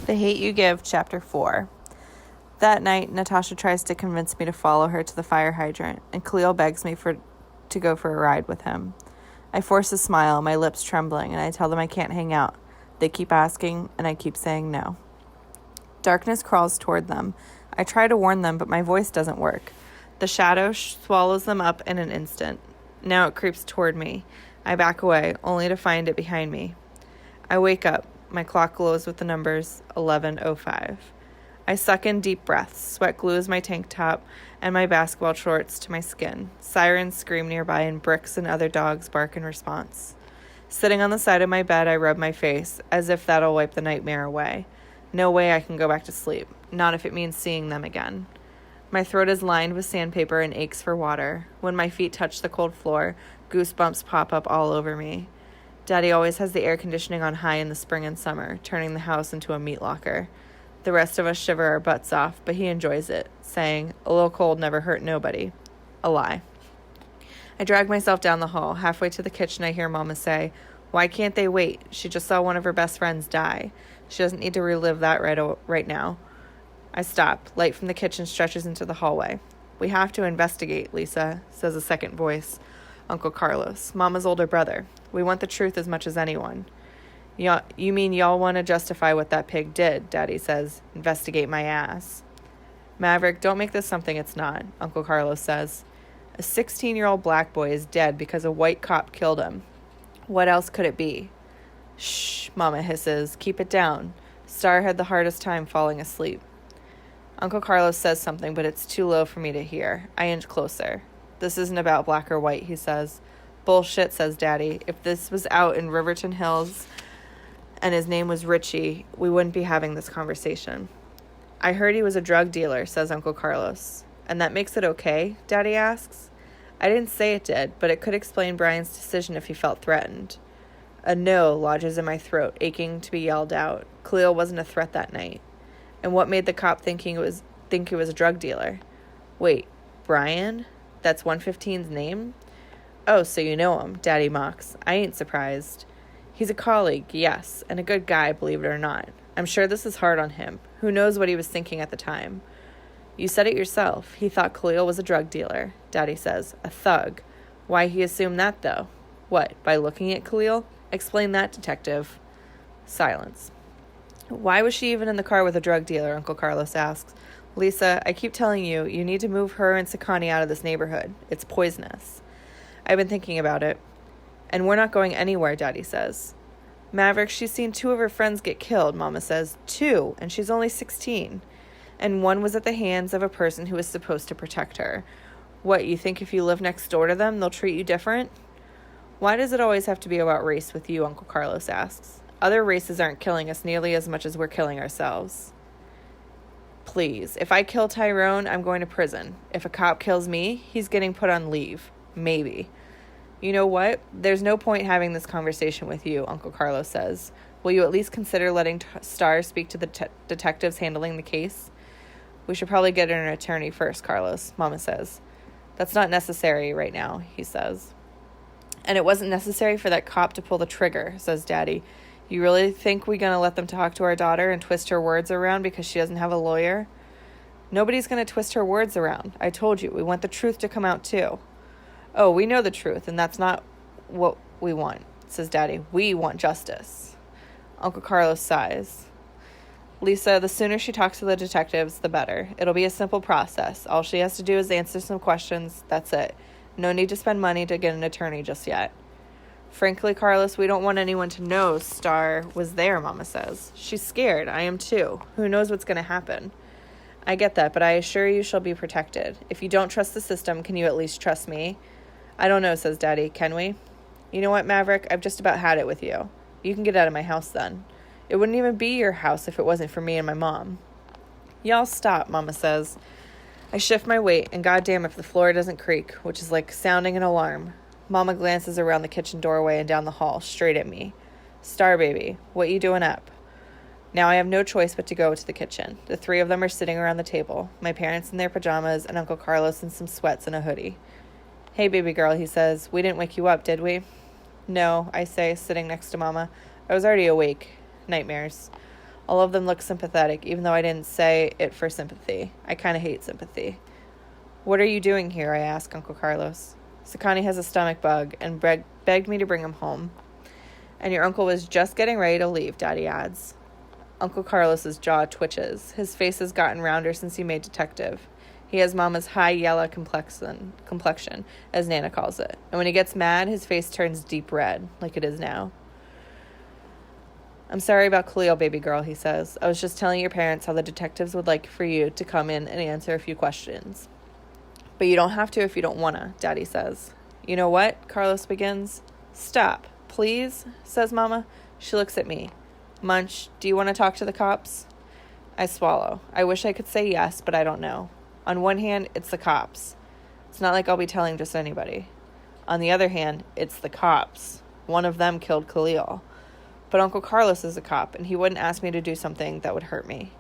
The Hate You Give, Chapter 4. That night, Natasha tries to convince me to follow her to the fire hydrant, and Khalil begs me to go for a ride with him. I force a smile, my lips trembling, and I tell them I can't hang out. They keep asking, and I keep saying no. Darkness crawls toward them. I try to warn them, but my voice doesn't work. The shadow swallows them up in an instant. Now it creeps toward me. I back away, only to find it behind me. I wake up. My clock glows with the numbers 11:05. I suck in deep breaths. Sweat glues my tank top and my basketball shorts to my skin. Sirens scream nearby, and Bricks and other dogs bark in response. Sitting on the side of my bed, I rub my face, as if that'll wipe the nightmare away. No way I can go back to sleep, not if it means seeing them again. My throat is lined with sandpaper and aches for water. When my feet touch the cold floor, goosebumps pop up all over me. Daddy always has the air conditioning on high in the spring and summer, turning the house into a meat locker. The rest of us shiver our butts off, but he enjoys it, saying, "A little cold never hurt nobody." A lie. I drag myself down the hall. Halfway to the kitchen, I hear Mama say, "Why can't they wait? She just saw one of her best friends die. She doesn't need to relive that right now." I stop. Light from the kitchen stretches into the hallway. "We have to investigate, Lisa," says a second voice. Uncle Carlos, Mama's older brother. "We want the truth as much as anyone." You mean y'all want to justify what that pig did?" Daddy says. "Investigate my ass." "Maverick, don't make this something it's not," Uncle Carlos says. "A 16-year-old black boy is dead because a white cop killed him. What else could it be?" "Shh," Mama hisses. "Keep it down." Star had the hardest time falling asleep. Uncle Carlos says something, but it's too low for me to hear. I inch closer. "This isn't about black or white," he says. "Bullshit," says Daddy. "If this was out in Riverton Hills and his name was Richie, we wouldn't be having this conversation." "I heard he was a drug dealer," says Uncle Carlos. "And that makes it okay?" Daddy asks. I didn't say it did, but it could explain Brian's decision if he felt threatened. A no lodges in my throat, aching to be yelled out. Khalil wasn't a threat that night. And what made the cop think he was a drug dealer? Wait, Brian? That's 115's name? "Oh, so you know him," Daddy mocks. I ain't surprised. "He's a colleague, yes, and a good guy, believe it or not. I'm sure this is hard on him. Who knows what he was thinking at the time?" "You said it yourself. He thought Khalil was a drug dealer," Daddy says. "A thug. Why he assumed that, though?" "What, by looking at Khalil?" "Explain that, detective." Silence. "Why was she even in the car with a drug dealer?" Uncle Carlos asks. "Lisa, I keep telling you, you need to move her and Sakani out of this neighborhood. It's poisonous." "I've been thinking about it." "And we're not going anywhere," Daddy says. "Maverick, she's seen 2 of her friends get killed," Mama says. 2, and she's only 16. "And one was at the hands of a person who was supposed to protect her. What, you think if you live next door to them, they'll treat you different?" "Why does it always have to be about race with you?" Uncle Carlos asks. "Other races aren't killing us nearly as much as we're killing ourselves." "Please, if I kill Tyrone, I'm going to prison. If a cop kills me, he's getting put on leave. Maybe." "You know what? There's no point having this conversation with you," Uncle Carlos says. "Will you at least consider letting Star speak to the detectives handling the case?" "We should probably get an attorney first, Carlos," Mama says. "That's not necessary right now," he says. "And it wasn't necessary for that cop to pull the trigger," says Daddy. "You really think we're going to let them talk to our daughter and twist her words around because she doesn't have a lawyer?" "Nobody's going to twist her words around. I told you, we want the truth to come out too." "Oh, we know the truth, and that's not what we want," says Daddy. "We want justice." Uncle Carlos sighs. "Lisa, the sooner she talks to the detectives, the better. It'll be a simple process. All she has to do is answer some questions. That's it. No need to spend money to get an attorney just yet." "Frankly, Carlos, we don't want anyone to know Star was there," Mama says. "She's scared. I am too. Who knows what's going to happen?" "I get that, but I assure you she'll be protected. If you don't trust the system, can you at least trust me?" "I don't know," says Daddy. "Can we?" "You know what, Maverick? I've just about had it with you. You can get out of my house then. It wouldn't even be your house if it wasn't for me and my mom." "Y'all stop," Mama says. I shift my weight, and goddamn if the floor doesn't creak, which is like sounding an alarm. Mama glances around the kitchen doorway and down the hall, straight at me. "Star baby, what you doing up?" Now I have no choice but to go to the kitchen. The 3 of them are sitting around the table, my parents in their pajamas and Uncle Carlos in some sweats and a hoodie. "Hey, baby girl," he says. "We didn't wake you up, did we?" "No," I say, sitting next to Mama. "I was already awake. Nightmares." All of them look sympathetic, even though I didn't say it for sympathy. I kind of hate sympathy. What are you doing here? I ask Uncle Carlos. Sakani has a stomach bug and begged me to bring him home. And your uncle was just getting ready to leave, Daddy adds. Uncle Carlos's jaw twitches. His face has gotten rounder since he made detective. He has Mama's high yellow complexion, as Nana calls it. And when he gets mad, his face turns deep red, like it is now. I'm sorry about Khalil, baby girl, he says. I was just telling your parents how the detectives would like for you to come in and answer a few questions. But you don't have to if you don't want to, Daddy says. You know what? Carlos begins. Stop, please, says Mama. She looks at me. Munch, do you want to talk to the cops? I swallow. I wish I could say yes, but I don't know. On one hand, it's the cops. It's not like I'll be telling just anybody. On the other hand, it's the cops. One of them killed Khalil. But Uncle Carlos is a cop, and he wouldn't ask me to do something that would hurt me.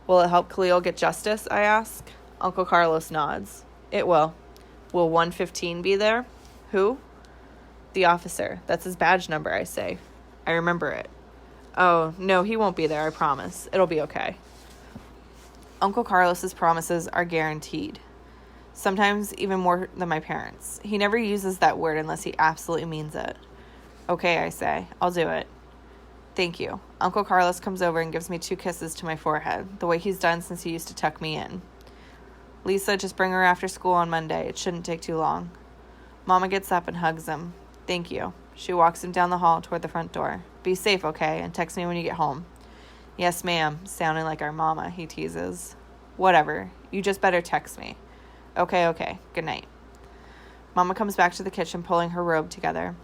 Will it help Khalil get justice? I ask. Uncle Carlos nods. It will. Will 115 be there? Who? The officer. That's his badge number, I say. I remember it. Oh, no, he won't be there, I promise. It'll be okay. Uncle Carlos's promises are guaranteed. Sometimes even more than my parents. He never uses that word unless he absolutely means it. Okay, I say. I'll do it. Thank you. Uncle Carlos comes over and gives me 2 kisses to my forehead, the way he's done since he used to tuck me in. Lisa, just bring her after school on Monday. It shouldn't take too long. Mama gets up and hugs him. Thank you. She walks him down the hall toward the front door. Be safe, okay? And text me when you get home. Yes, ma'am. Sounding like our mama, he teases. Whatever. You just better text me. Okay. Good night. Mama comes back to the kitchen, pulling her robe together.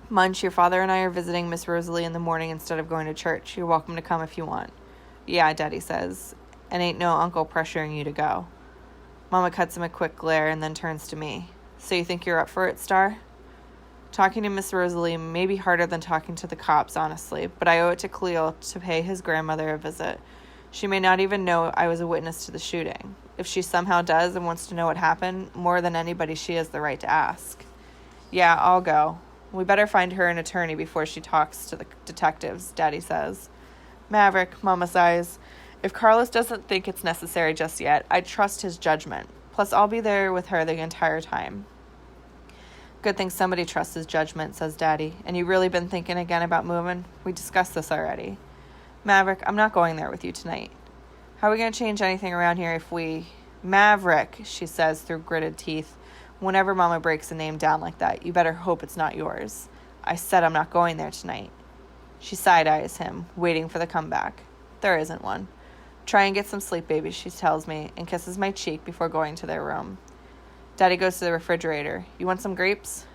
Munch, your father and I are visiting Miss Rosalie in the morning instead of going to church. You're welcome to come if you want. Yeah, Daddy says. And ain't no uncle pressuring you to go. Mama cuts him a quick glare and then turns to me. So you think you're up for it, Star? Talking to Miss Rosalie may be harder than talking to the cops, honestly, but I owe it to Khalil to pay his grandmother a visit. She may not even know I was a witness to the shooting. If she somehow does and wants to know what happened, more than anybody, she has the right to ask. Yeah, I'll go. We better find her an attorney before she talks to the detectives, Daddy says. Maverick, Mama sighs. If Carlos doesn't think it's necessary just yet, I trust his judgment. Plus, I'll be there with her the entire time. Good thing somebody trusts his judgment, says Daddy. And you really been thinking again about moving? We discussed this already. Maverick, I'm not going there with you tonight. How are we going to change anything around here if we... Maverick, she says through gritted teeth. Whenever Mama breaks a name down like that, you better hope it's not yours. I said I'm not going there tonight. She side-eyes him, waiting for the comeback. There isn't one. Try and get some sleep, baby, she tells me, and kisses my cheek before going to their room. Daddy goes to the refrigerator. You want some grapes?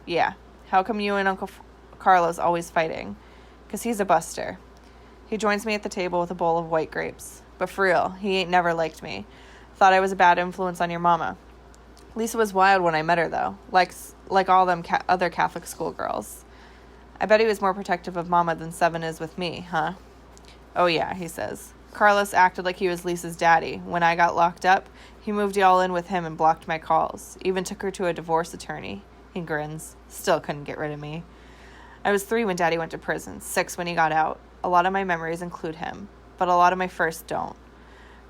Yeah. How come you and Uncle Carlos always fighting? 'Cause he's a buster. He joins me at the table with a bowl of white grapes. But for real, he ain't never liked me. Thought I was a bad influence on your mama. Lisa was wild when I met her, though, like all them other Catholic schoolgirls. I bet he was more protective of Mama than Seven is with me, huh? Oh, yeah, he says. Carlos acted like he was Lisa's daddy. When I got locked up, he moved y'all in with him and blocked my calls. Even took her to a divorce attorney. He grins. Still couldn't get rid of me. I was 3 when Daddy went to prison, 6 when he got out. A lot of my memories include him, but a lot of my first don't.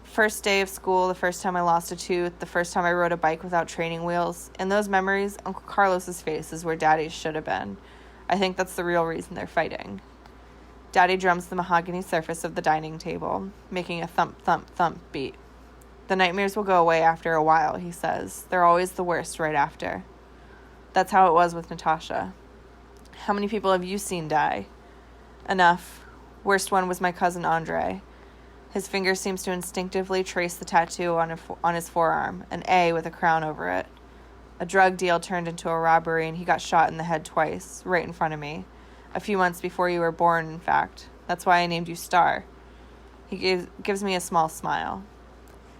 First day of school, the first time I lost a tooth, the first time I rode a bike without training wheels. In those memories, Uncle Carlos's face is where Daddy's should have been. I think that's the real reason they're fighting. Daddy drums the mahogany surface of the dining table, making a thump, thump, thump beat. The nightmares will go away after a while, he says. They're always the worst right after. That's how it was with Natasha. How many people have you seen die? Enough. Worst one was my cousin Andre. His finger seems to instinctively trace the tattoo on his forearm, an A with a crown over it. A drug deal turned into a robbery, and he got shot in the head twice, right in front of me. A few months before you were born, in fact. That's why I named you Star. He gives me a small smile.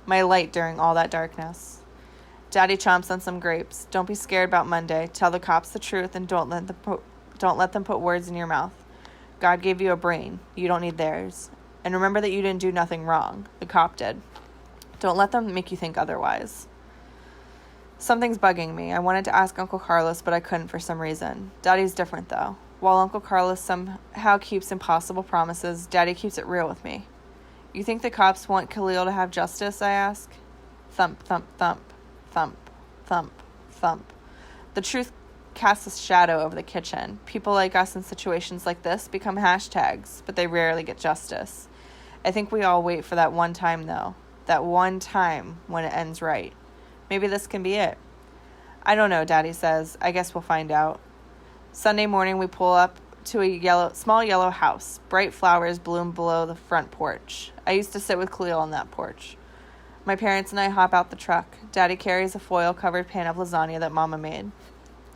My light during all that darkness. Daddy chomps on some grapes. Don't be scared about Monday. Tell the cops the truth and don't let them put words in your mouth. God gave you a brain. You don't need theirs. And remember that you didn't do nothing wrong. The cop did. Don't let them make you think otherwise. Something's bugging me. I wanted to ask Uncle Carlos, but I couldn't for some reason. Daddy's different, though. While Uncle Carlos somehow keeps impossible promises, Daddy keeps it real with me. You think the cops want Khalil to have justice, I ask? Thump, thump, thump, thump, thump, thump. The truth casts a shadow over the kitchen. People like us in situations like this become hashtags, but they rarely get justice. I think we all wait for that one time, though. That one time when it ends right. Maybe this can be it. I don't know, Daddy says. I guess we'll find out. Sunday morning, we pull up to a small yellow house. Bright flowers bloom below the front porch. I used to sit with Khalil on that porch. My parents and I hop out the truck. Daddy carries a foil-covered pan of lasagna that Mama made.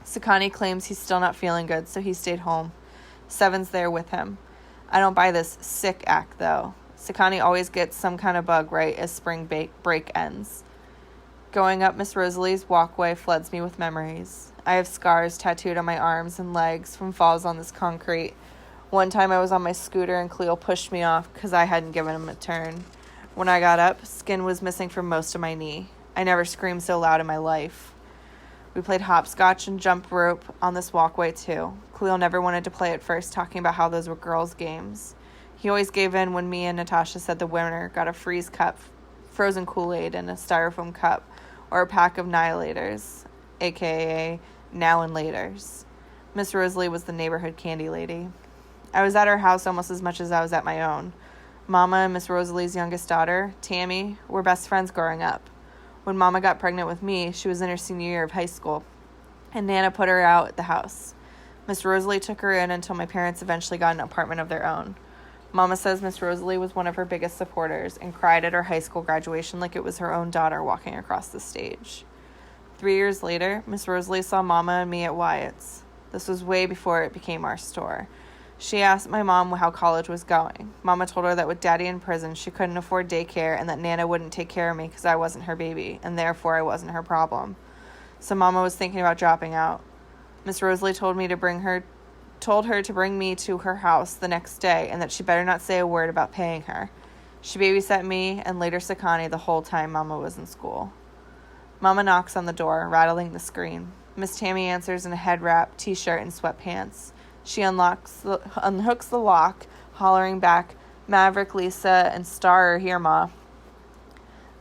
Sakani claims he's still not feeling good, so he stayed home. Seven's there with him. I don't buy this sick act, though. Sakani always gets some kind of bug right as spring break ends. Going up Miss Rosalie's walkway floods me with memories. I have scars tattooed on my arms and legs from falls on this concrete. One time I was on my scooter and Khalil pushed me off because I hadn't given him a turn. When I got up, skin was missing from most of my knee. I never screamed so loud in my life. We played hopscotch and jump rope on this walkway too. Khalil never wanted to play at first, talking about how those were girls' games. He always gave in when me and Natasha said the winner got a freeze cup, frozen Kool-Aid in a styrofoam cup, or a pack of Nihilators, aka Now and Laters. Miss Rosalie was the neighborhood candy lady. I was at her house almost as much as I was at my own. Mama and Miss Rosalie's youngest daughter, Tammy, were best friends growing up. When Mama got pregnant with me, she was in her senior year of high school, and Nana put her out at the house. Miss Rosalie took her in until my parents eventually got an apartment of their own. Mama says Miss Rosalie was one of her biggest supporters and cried at her high school graduation like it was her own daughter walking across the stage. 3 years later, Miss Rosalie saw Mama and me at Wyatt's. This was way before it became our store. She asked my mom how college was going. Mama told her that with Daddy in prison, she couldn't afford daycare and that Nana wouldn't take care of me because I wasn't her baby, and therefore I wasn't her problem. So Mama was thinking about dropping out. Miss Rosalie told her to bring me to her house the next day and that she better not say a word about paying her. She babysat me and later Sakani the whole time Mama was in school. Mama knocks on the door, rattling the screen. Miss Tammy answers in a head wrap, t-shirt, and sweatpants. She unhooks the lock, hollering back, Maverick, Lisa, and Star are here, Ma.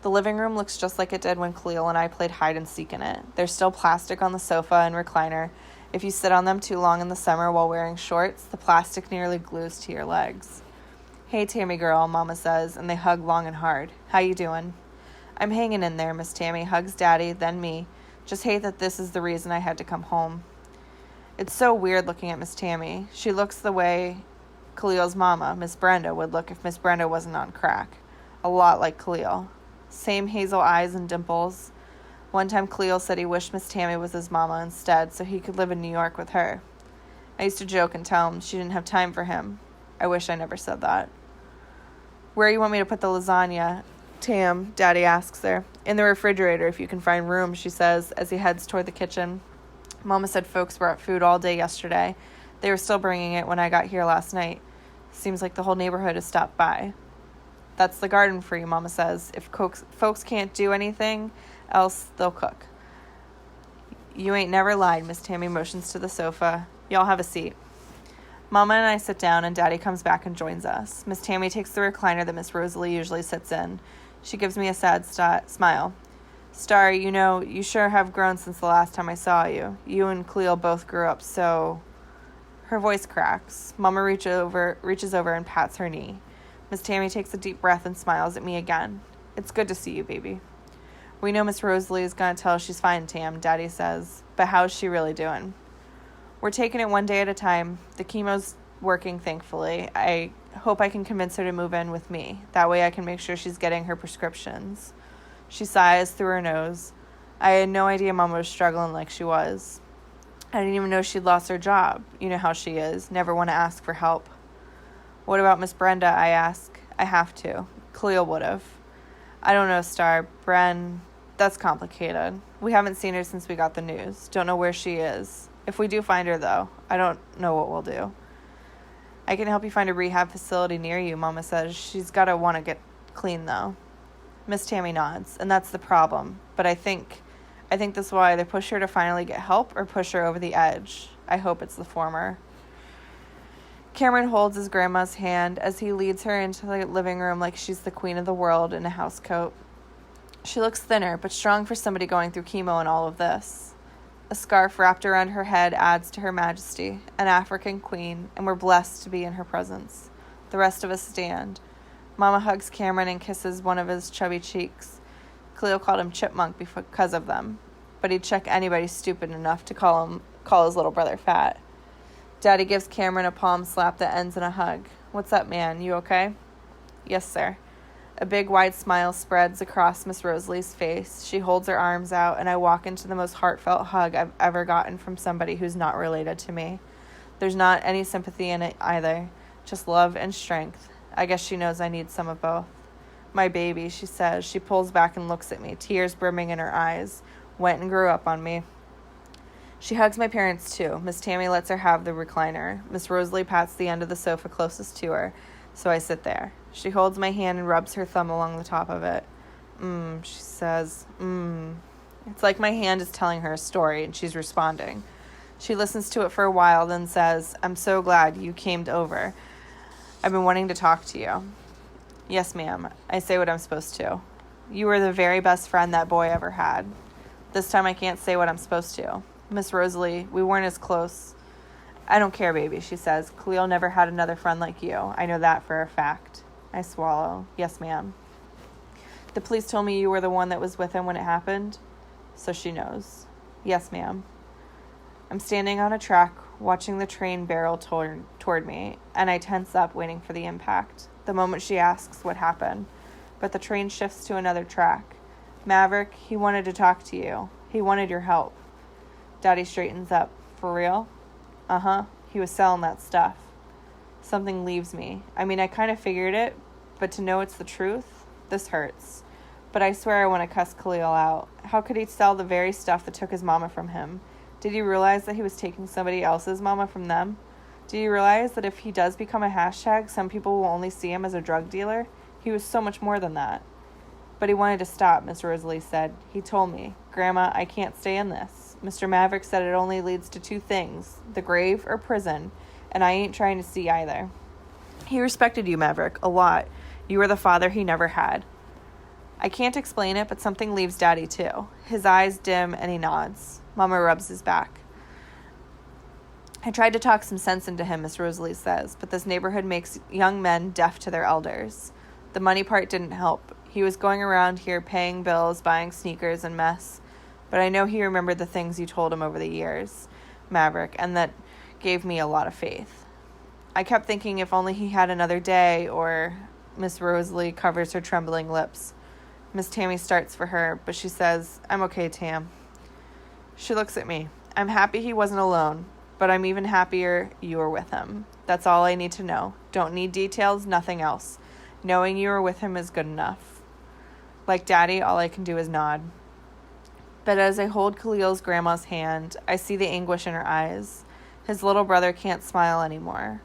The living room looks just like it did when Khalil and I played hide and seek in it. There's still plastic on the sofa and recliner. If you sit on them too long in the summer while wearing shorts, the plastic nearly glues to your legs. Hey, Tammy girl, Mama says, and they hug long and hard. How you doing? I'm hanging in there, Miss Tammy hugs Daddy, then me. Just hate that this is the reason I had to come home. It's so weird looking at Miss Tammy. She looks the way Khalil's mama, Miss Brenda, would look if Miss Brenda wasn't on crack. A lot like Khalil. Same hazel eyes and dimples. One time Khalil said he wished Miss Tammy was his mama instead so he could live in New York with her. I used to joke and tell him she didn't have time for him. I wish I never said that. Where you want me to put the lasagna, Tam? Daddy asks her. In the refrigerator if you can find room, she says as he heads toward the kitchen. Mama said folks brought food all day yesterday. They were still bringing it when I got here last night. Seems like the whole neighborhood has stopped by. That's the garden for you, Mama says. If folks can't do anything else, they'll cook. You ain't never lied, Miss Tammy motions to the sofa. Y'all have a seat. Mama and I sit down, and Daddy comes back and joins us. Miss Tammy takes the recliner that Miss Rosalie usually sits in. She gives me a sad smile. Star, you know, you sure have grown since the last time I saw you. You and Khalil both grew up so... Her voice cracks. Mama reaches over and pats her knee. Miss Tammy takes a deep breath and smiles at me again. It's good to see you, baby. We know Miss Rosalie is going to tell us she's fine, Tam, Daddy says. But how's she really doing? We're taking it one day at a time. The chemo's working, thankfully. I hope I can convince her to move in with me. That way I can make sure she's getting her prescriptions. She sighs through her nose. I had no idea Mama was struggling like she was. I didn't even know she'd lost her job. You know how she is. Never want to ask for help. What about Miss Brenda, I ask. I have to. Khalil would have. I don't know, Star. Bren, that's complicated. We haven't seen her since we got the news. Don't know where she is. If we do find her, though, I don't know what we'll do. I can help you find a rehab facility near you, Mama says. She's got to want to get clean, though. Miss Tammy nods, and that's the problem. But I think this will either push her to finally get help or push her over the edge. I hope it's the former. Cameron holds his grandma's hand as he leads her into the living room like she's the queen of the world in a housecoat. She looks thinner, but strong for somebody going through chemo and all of this. A scarf wrapped around her head adds to her majesty, an African queen, and we're blessed to be in her presence. The rest of us stand. Mama hugs Cameron and kisses one of his chubby cheeks. Khalil called him Chipmunk because of them, but he'd check anybody stupid enough to call his little brother fat. Daddy gives Cameron a palm slap that ends in a hug. "What's up, man? You okay?" "Yes, sir." A big, wide smile spreads across Miss Rosalie's face. She holds her arms out, and I walk into the most heartfelt hug I've ever gotten from somebody who's not related to me. There's not any sympathy in it either, just love and strength. I guess she knows I need some of both. "My baby," she says. She pulls back and looks at me, tears brimming in her eyes. "Went and grew up on me." She hugs my parents, too. Miss Tammy lets her have the recliner. Miss Rosalie pats the end of the sofa closest to her, so I sit there. She holds my hand and rubs her thumb along the top of it. She says, It's like my hand is telling her a story, and she's responding. She listens to it for a while, then says, "I'm so glad you came over. I've been wanting to talk to you." "Yes, ma'am." I say what I'm supposed to. "You were the very best friend that boy ever had." This time I can't say what I'm supposed to. "Miss Rosalie, we weren't as close." "I don't care, baby," she says. "Khalil never had another friend like you. I know that for a fact." I swallow. "Yes, ma'am." "The police told me you were the one that was with him when it happened?" So she knows. "Yes, ma'am." I'm standing on a track, watching the train barrel toward me, and I tense up, waiting for the impact. The moment she asks what happened. But the train shifts to another track. "Maverick, he wanted to talk to you. He wanted your help." Daddy straightens up. "For real?" "Uh-huh. He was selling that stuff." Something leaves me. I mean, I kind of figured it, but to know it's the truth, this hurts. But I swear I want to cuss Khalil out. How could he sell the very stuff that took his mama from him? Did he realize that he was taking somebody else's mama from them? Do you realize that if he does become a hashtag, some people will only see him as a drug dealer? He was so much more than that. "But he wanted to stop," Miss Rosalie said. "He told me, 'Grandma, I can't stay in this. Mr. Maverick said it only leads to two things, the grave or prison, and I ain't trying to see either.' He respected you, Maverick, a lot. You were the father he never had." I can't explain it, but something leaves Daddy too. His eyes dim and he nods. Mama rubs his back. "I tried to talk some sense into him," Miss Rosalie says, "but this neighborhood makes young men deaf to their elders. The money part didn't help. He was going around here paying bills, buying sneakers and mess. But I know he remembered the things you told him over the years, Maverick, and that gave me a lot of faith. I kept thinking if only he had another day, or..." Miss Rosalie covers her trembling lips. Miss Tammy starts for her, but she says, "I'm okay, Tam." She looks at me. "I'm happy he wasn't alone, but I'm even happier you were with him. That's all I need to know. Don't need details, nothing else. Knowing you were with him is good enough." Like Daddy, all I can do is nod. But as I hold Khalil's grandma's hand, I see the anguish in her eyes. His little brother can't smile anymore.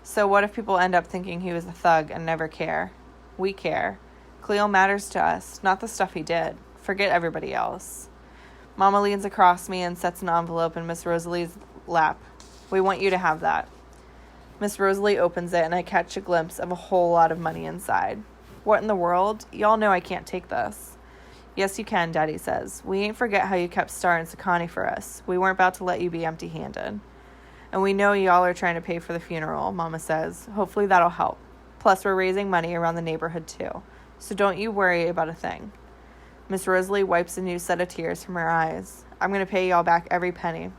So what if people end up thinking he was a thug and never care? We care. Khalil matters to us, not the stuff he did. Forget everybody else. Mama leans across me and sets an envelope in Miss Rosalie's lap. "We want you to have that." Miss Rosalie opens it and I catch a glimpse of a whole lot of money inside. "What in the world? Y'all know I can't take this." "Yes, you can," Daddy says. "We ain't forget how you kept Star and Sakani for us. We weren't about to let you be empty-handed. And we know y'all are trying to pay for the funeral," Mama says. "Hopefully that'll help. Plus, we're raising money around the neighborhood, too. So don't you worry about a thing." Miss Rosalie wipes a new set of tears from her eyes. "I'm going to pay y'all back every penny."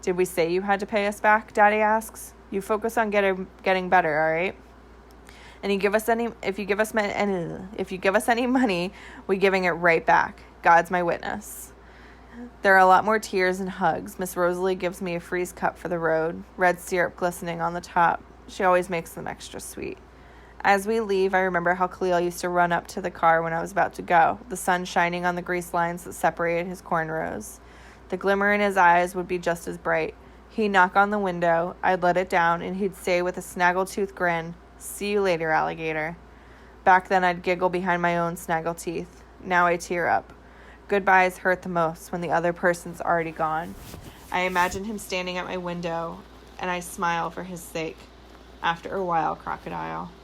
"Did we say you had to pay us back?" Daddy asks. "You focus on getting better, all right? And if you give us any money, we giving it right back. God's my witness." There are a lot more tears and hugs. Miss Rosalie gives me a freeze cup for the road, red syrup glistening on the top. She always makes them extra sweet. As we leave, I remember how Khalil used to run up to the car when I was about to go, the sun shining on the grease lines that separated his cornrows. The glimmer in his eyes would be just as bright. He'd knock on the window, I'd let it down, and he'd say with a snaggletooth grin, "See you later, alligator." Back then, I'd giggle behind my own snaggle teeth. Now I tear up. Goodbyes hurt the most when the other person's already gone. I imagine him standing at my window, and I smile for his sake. After a while, Crocodile.